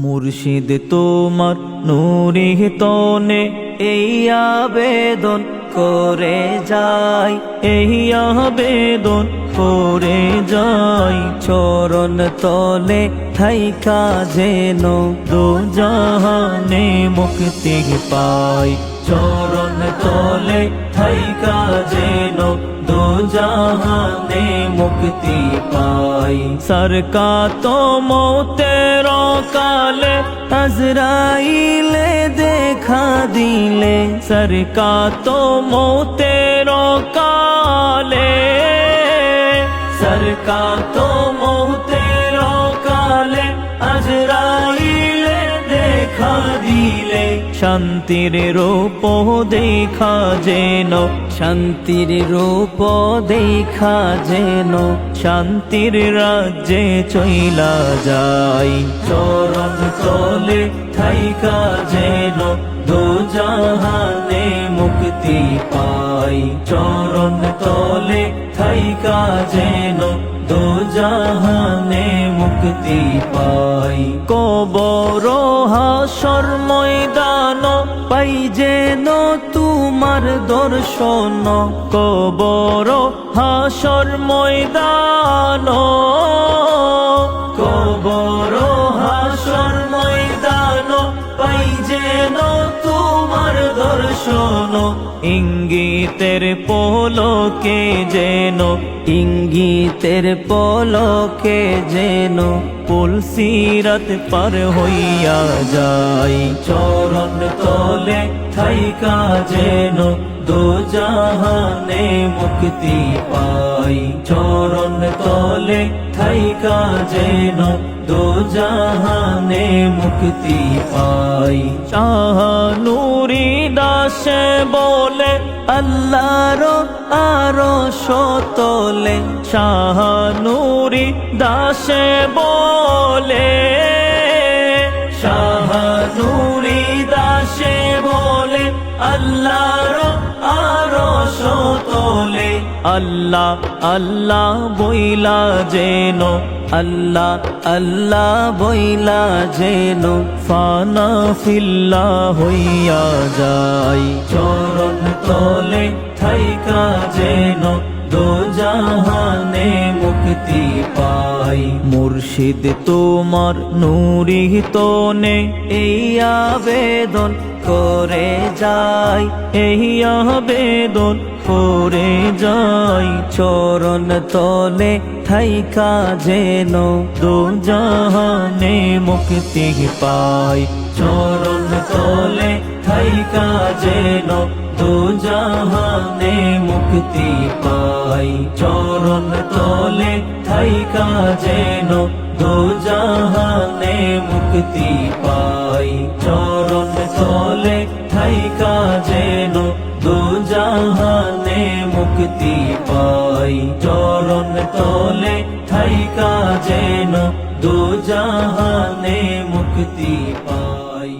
মুর্শিদ তোমার নূরে তনে এই আবেদন করে যাই, এই আবেদন করে যাই। চরণ তলে থাইকা যেন দোজাহানে মুক্তি পাই, চরণ তলে থাইকা যেন দোজাহানে মুক্তি পাই। সরকা তো মৌতের কালে আজরাইলে দেখা দিলে, সরকা তো মৌতের কালে, সরকা তো মৌতের কালে আজরাইলে দেখা দিলে। শান্তির রূপ দেখা যেন, শান্তির রূপ দেখা যেন শান্তির রাজ্যে চইলা যাই। চরণ তলে থাইকা যেন দোজাহানে মুক্তি পাই, চরণ তলে থাইকা যেন দোজাহানে মুক্তি পাই। কবর হাসর ময়দান পাই যেন তোমার দর্শন, কবর হাসর ময়দান, কবর হাসর ময়দান পাই যেন তোমার দর্শন। ইঙ্গিতের পলকে যেন, ইঙ্গিতের পলকে যেন পুলসিরাত পার হইয়া যাই। চরণ তলে থাইকা যেন দোজাহানে মুক্তি পাই, চরণ তলে থাইকা যেন দোজাহানে মুক্তি পাই। শাহ নূরি দাসে বলে আল্লাহর আরশ তলে, শাহ নূরি দাসে বলে, শাহ নূরি দাসে বলে আল্লাহর আরশ তলে। আল্লাহ আল্লাহ বইলা যেন, আল্লাহ আল্লাহ বইলা যেন ফানা ফিল্লাহ হইয়া যাই। চরণ তলে থাইকা যেন দোজাহানে মুক্তি পাই। মুর্শিদ তোমার নূরে তনে এই আবেদন করে যাই, এই আবেদন করে যাই। চরণ তলে থাইকা যেন দোজাহানে মুক্তি পাই, চরণ তলে থাইকা যেন দোজাহানে মুক্তি পাই। চরণ তলে থাইকা যেন দোজাহানে মুক্তি পাই, চরণ তলে থাইকা যেন দোজাহানে মুক্তি পাই। চরণ তলে থাইকা যেন দোজাহানে মুক্তি পাই।